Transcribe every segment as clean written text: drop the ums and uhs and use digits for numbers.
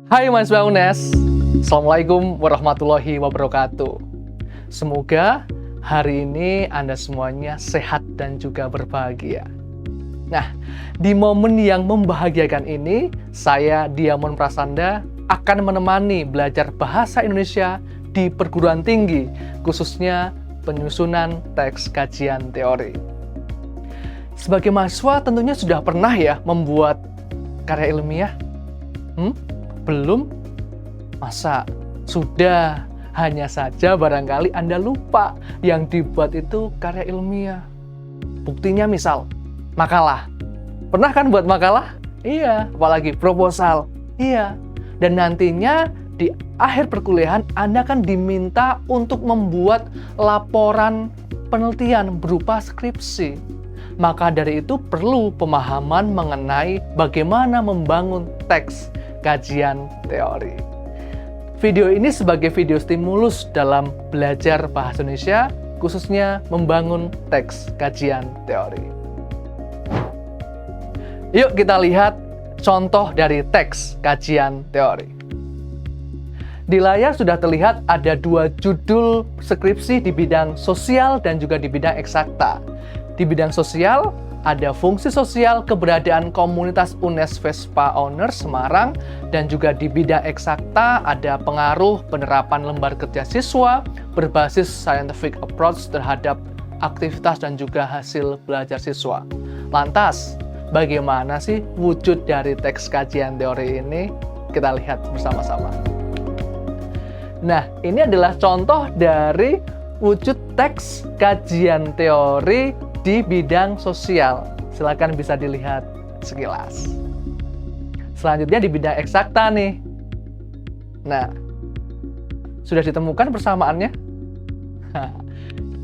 Hai mahasiswa UNES, Assalamualaikum warahmatullahi wabarakatuh. Semoga hari ini Anda semuanya sehat dan juga berbahagia. Nah, di momen yang membahagiakan ini, saya Diamond Prasanda akan menemani belajar bahasa Indonesia di perguruan tinggi, khususnya penyusunan teks kajian teori. Sebagai mahasiswa tentunya sudah pernah ya membuat karya ilmiah? Belum? Masa? Sudah. Hanya saja barangkali Anda lupa yang dibuat itu karya ilmiah. Buktinya misal, makalah. Pernah kan buat makalah? Iya. Apalagi proposal? Iya. Dan nantinya di akhir perkuliahan Anda akan diminta untuk membuat laporan penelitian berupa skripsi. Maka dari itu perlu pemahaman mengenai bagaimana membangun teks kajian teori. Video ini sebagai video stimulus dalam belajar bahasa Indonesia, khususnya membangun teks kajian teori. Yuk kita lihat contoh dari teks kajian teori. Di layar sudah terlihat ada dua judul skripsi di bidang sosial dan juga di bidang eksakta. Di bidang sosial, ada fungsi sosial keberadaan komunitas UNES Vespa Owner Semarang, dan juga di bidang eksakta ada pengaruh penerapan lembar kerja siswa berbasis scientific approach terhadap aktivitas dan juga hasil belajar siswa. Lantas, bagaimana sih wujud dari teks kajian teori ini? Kita lihat bersama-sama. Nah, ini adalah contoh dari wujud teks kajian teori di bidang sosial. Silakan bisa dilihat sekilas. Selanjutnya di bidang eksakta nih. Nah, sudah ditemukan persamaannya?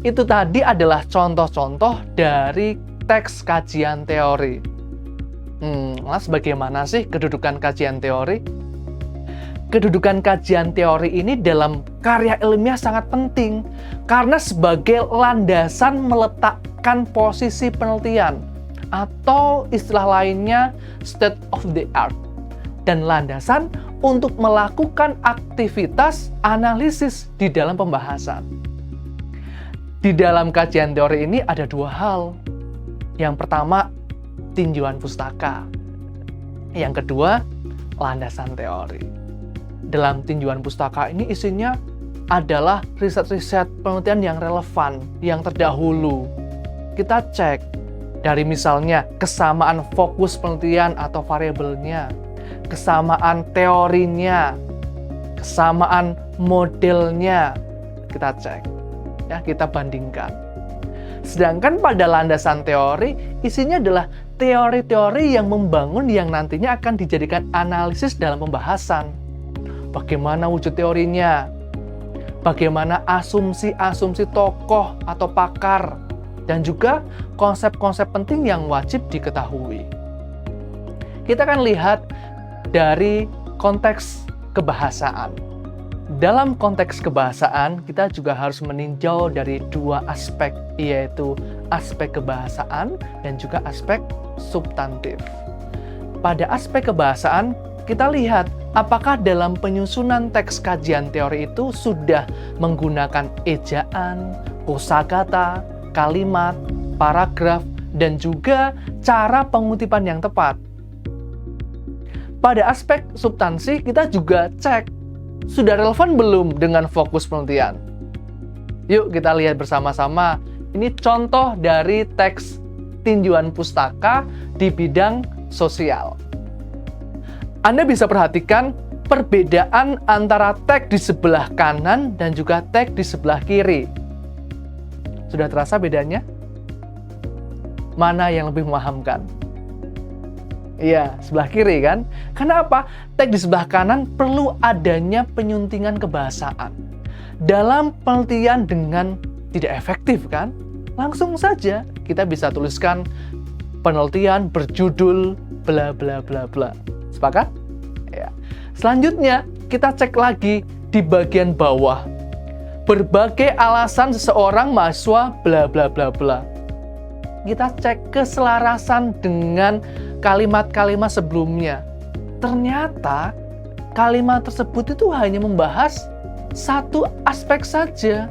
Itu tadi adalah contoh-contoh dari teks kajian teori. Mas, bagaimana sih kedudukan kajian teori? Kedudukan kajian teori ini dalam karya ilmiah sangat penting karena sebagai landasan meletakkan posisi penelitian atau istilah lainnya state of the art dan landasan untuk melakukan aktivitas analisis di dalam pembahasan. Di dalam kajian teori ini ada dua hal. Yang pertama, tinjauan pustaka. Yang kedua, landasan teori. Dalam tinjauan pustaka ini isinya adalah riset-riset penelitian yang relevan, yang terdahulu. Kita cek dari misalnya kesamaan fokus penelitian atau variabelnya, kesamaan teorinya, kesamaan modelnya. Kita cek, ya, kita bandingkan. Sedangkan pada landasan teori, isinya adalah teori-teori yang membangun yang nantinya akan dijadikan analisis dalam pembahasan. Bagaimana wujud teorinya? Bagaimana asumsi-asumsi tokoh atau pakar? Dan juga konsep-konsep penting yang wajib diketahui. Kita akan lihat dari konteks kebahasaan. Dalam konteks kebahasaan, kita juga harus meninjau dari dua aspek, yaitu aspek kebahasaan dan juga aspek substantif. Pada aspek kebahasaan, kita lihat apakah dalam penyusunan teks kajian teori itu sudah menggunakan ejaan, kosakata, kalimat, paragraf, dan juga cara pengutipan yang tepat. Pada aspek substansi, kita juga cek sudah relevan belum dengan fokus penelitian. Yuk kita lihat bersama-sama. Ini contoh dari teks tinjauan pustaka di bidang sosial. Anda bisa perhatikan perbedaan antara teks di sebelah kanan dan juga teks di sebelah kiri. Sudah terasa bedanya? Mana yang lebih memahamkan? Iya, sebelah kiri kan? Karena apa? Teks di sebelah kanan perlu adanya penyuntingan kebahasaan. Dalam penelitian dengan tidak efektif kan? Langsung saja kita bisa tuliskan penelitian berjudul bla bla bla bla. Sepakat? Ya. Selanjutnya, kita cek lagi di bagian bawah. Berbagai alasan seseorang mahasiswa bla bla bla bla. Kita cek keselarasan dengan kalimat-kalimat sebelumnya. Ternyata kalimat tersebut itu hanya membahas satu aspek saja.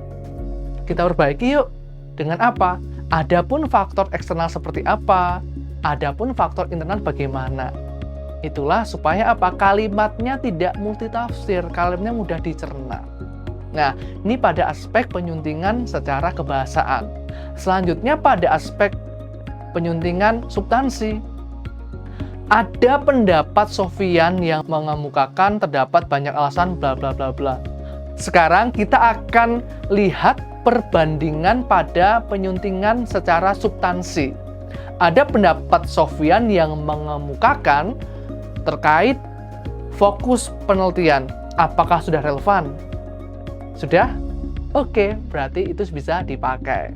Kita perbaiki yuk. Dengan apa? Adapun faktor eksternal seperti apa? Adapun faktor internal bagaimana? Itulah supaya apa? Kalimatnya tidak multitafsir, kalimatnya mudah dicerna. Nah, ini pada aspek penyuntingan secara kebahasaan. Selanjutnya pada aspek penyuntingan substansi. Ada pendapat Sofyan yang mengemukakan terdapat banyak alasan bla bla bla bla. Sekarang kita akan lihat perbandingan pada penyuntingan secara substansi. Ada pendapat Sofyan yang mengemukakan terkait fokus penelitian. Apakah sudah relevan? Sudah? Oke, berarti itu bisa dipakai.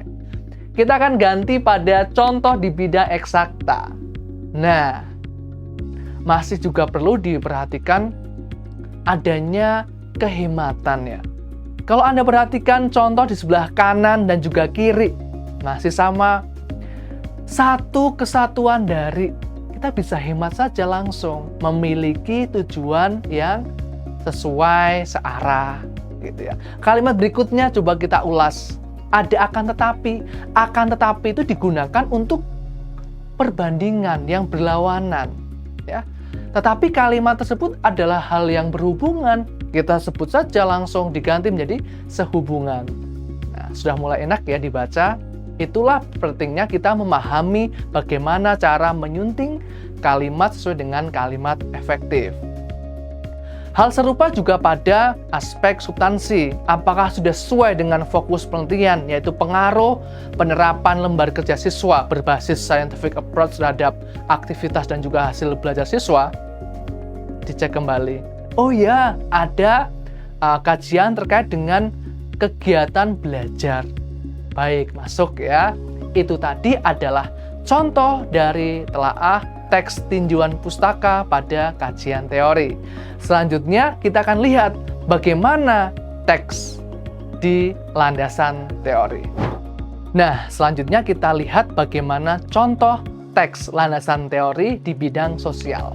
Kita akan ganti pada contoh di bidang eksakta. Nah, masih juga perlu diperhatikan adanya kehematan ya. Kalau Anda perhatikan contoh di sebelah kanan dan juga kiri, masih sama. Satu kesatuan dari, kita bisa hemat saja langsung, memiliki tujuan yang sesuai, searah, gitu ya. Kalimat berikutnya coba kita ulas. Ada akan tetapi itu digunakan untuk perbandingan yang berlawanan, ya. Tetapi kalimat tersebut adalah hal yang berhubungan. Kita sebut saja langsung diganti menjadi sehubungan. Nah, sudah mulai enak ya dibaca. Itulah pentingnya kita memahami bagaimana cara menyunting kalimat sesuai dengan kalimat efektif. Hal serupa juga pada aspek substansi. Apakah sudah sesuai dengan fokus penelitian, yaitu pengaruh penerapan lembar kerja siswa berbasis scientific approach terhadap aktivitas dan juga hasil belajar siswa? Dicek kembali. Oh ya, ada kajian terkait dengan kegiatan belajar. Baik, masuk ya. Itu tadi adalah contoh dari telaah teks tinjauan pustaka pada kajian teori. Selanjutnya kita akan lihat bagaimana teks di landasan teori. Nah, selanjutnya kita lihat bagaimana contoh teks landasan teori di bidang sosial.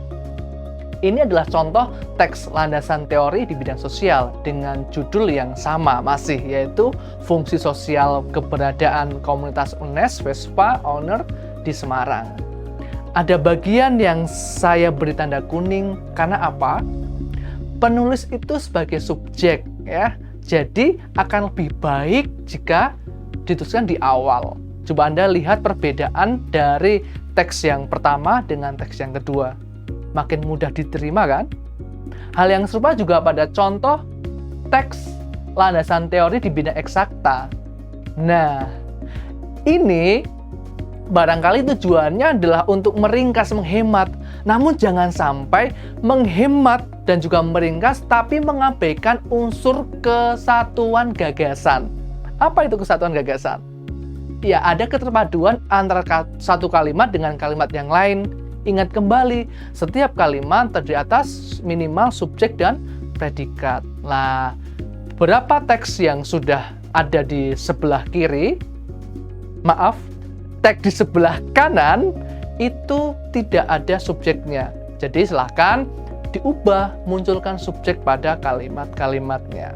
Ini adalah contoh teks landasan teori di bidang sosial dengan judul yang sama masih, yaitu Fungsi Sosial Keberadaan Komunitas UNES Vespa Owner di Semarang. Ada bagian yang saya beri tanda kuning karena apa? Penulis itu sebagai subjek ya. Jadi akan lebih baik jika dituliskan di awal. Coba Anda lihat perbedaan dari teks yang pertama dengan teks yang kedua. Makin mudah diterima kan? Hal yang serupa juga pada contoh teks landasan teori di bidang eksakta. Nah, ini barangkali tujuannya adalah untuk meringkas, menghemat. Namun jangan sampai menghemat dan juga meringkas tapi mengabaikan unsur kesatuan gagasan. Apa itu kesatuan gagasan? Ya, ada keterpaduan antara satu kalimat dengan kalimat yang lain. Ingat kembali, setiap kalimat terdiri atas minimal subjek dan predikat. Nah, beberapa teks yang sudah ada di sebelah kiri, teks di sebelah kanan itu tidak ada subjeknya. Jadi silahkan diubah, munculkan subjek pada kalimat-kalimatnya.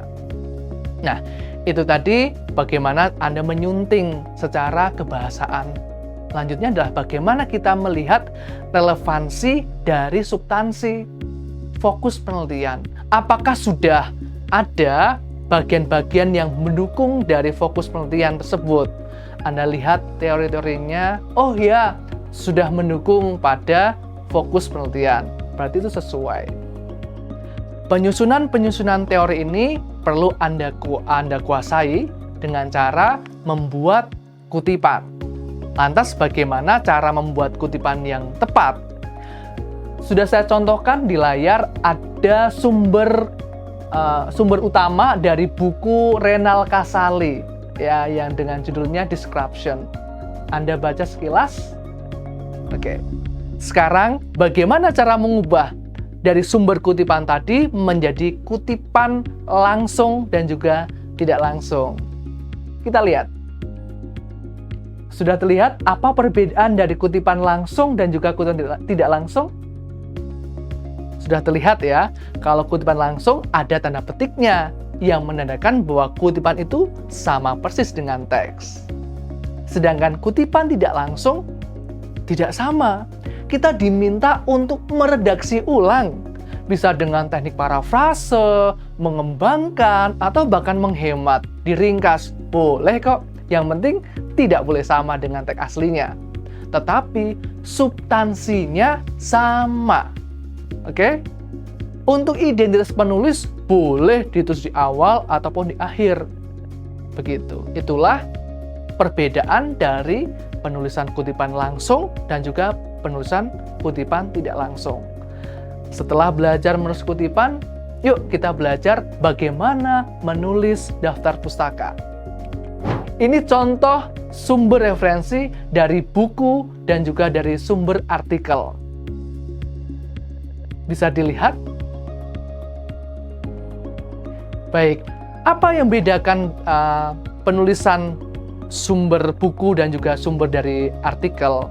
Nah, itu tadi bagaimana Anda menyunting secara kebahasaan. Selanjutnya adalah bagaimana kita melihat relevansi dari substansi fokus penelitian. Apakah sudah ada bagian-bagian yang mendukung dari fokus penelitian tersebut? Anda lihat teori-teorinya, oh ya, sudah mendukung pada fokus penelitian. Berarti itu sesuai. Penyusunan teori ini perlu Anda kuasai dengan cara membuat kutipan. Lantas bagaimana cara membuat kutipan yang tepat? Sudah saya contohkan di layar, ada sumber utama dari buku Renal Kasali ya, yang dengan judulnya Description. Anda baca sekilas. Oke. Sekarang bagaimana cara mengubah dari sumber kutipan tadi menjadi kutipan langsung dan juga tidak langsung? Kita lihat. Sudah terlihat apa perbedaan dari kutipan langsung dan juga kutipan tidak langsung? Sudah terlihat ya, kalau kutipan langsung ada tanda petiknya yang menandakan bahwa kutipan itu sama persis dengan teks. Sedangkan kutipan tidak langsung tidak sama. Kita diminta untuk meredaksi ulang. Bisa dengan teknik parafrase, mengembangkan, atau bahkan menghemat, diringkas. Boleh kok. Yang penting tidak boleh sama dengan teks aslinya. Tetapi substansinya sama. Oke? Untuk identitas penulis boleh ditulis di awal ataupun di akhir. Begitu. Itulah perbedaan dari penulisan kutipan langsung dan juga penulisan kutipan tidak langsung. Setelah belajar menulis kutipan, yuk kita belajar bagaimana menulis daftar pustaka. Ini contoh sumber referensi dari buku dan juga dari sumber artikel. Bisa dilihat? Baik, apa yang membedakan penulisan sumber buku dan juga sumber dari artikel?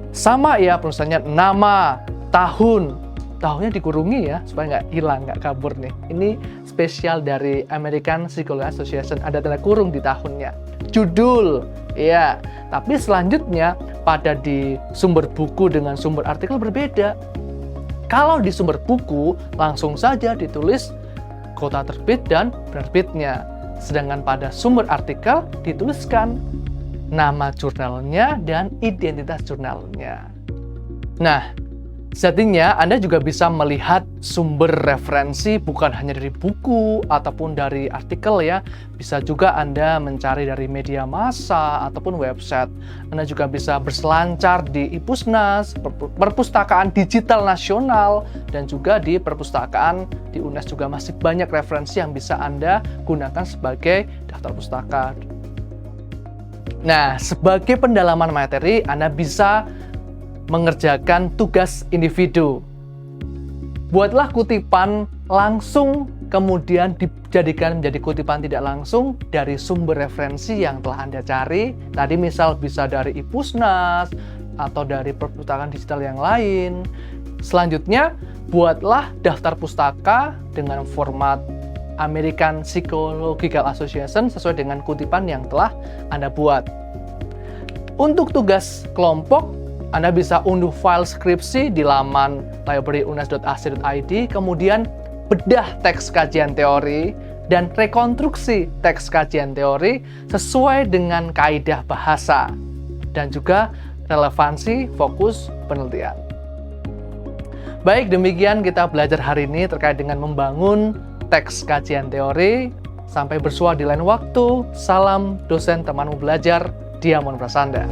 Sama ya penulisannya, nama, tahun. Tahunnya dikurungi ya, supaya nggak hilang, nggak kabur nih. Ini spesial dari American Psychology Association, ada tanda kurung di tahunnya. Judul, ya. Tapi selanjutnya, pada di sumber buku dengan sumber artikel berbeda. Kalau di sumber buku, langsung saja ditulis kota terbit dan penerbitnya. Sedangkan pada sumber artikel, dituliskan nama jurnalnya dan identitas jurnalnya. Nah, sejatinya Anda juga bisa melihat sumber referensi bukan hanya dari buku ataupun dari artikel ya. Bisa juga Anda mencari dari media massa ataupun website. Anda juga bisa berselancar di IPUSNAS, Perpustakaan Digital Nasional, dan juga di perpustakaan di UNES juga masih banyak referensi yang bisa Anda gunakan sebagai daftar pustaka. Nah, sebagai pendalaman materi, Anda bisa mengerjakan tugas individu. Buatlah kutipan langsung, kemudian dijadikan menjadi kutipan tidak langsung dari sumber referensi yang telah Anda cari. Tadi misal bisa dari IPUSNAS atau dari perpustakaan digital yang lain. Selanjutnya, buatlah daftar pustaka dengan format American Psychological Association sesuai dengan kutipan yang telah Anda buat. Untuk tugas kelompok, Anda bisa unduh file skripsi di laman libraryunes.ac.id, kemudian bedah teks kajian teori dan rekonstruksi teks kajian teori sesuai dengan kaidah bahasa dan juga relevansi fokus penelitian. Baik, demikian kita belajar hari ini terkait dengan membangun teks kajian teori. Sampai bersua di lain waktu. Salam dosen temanmu belajar, Diamond Prasanda.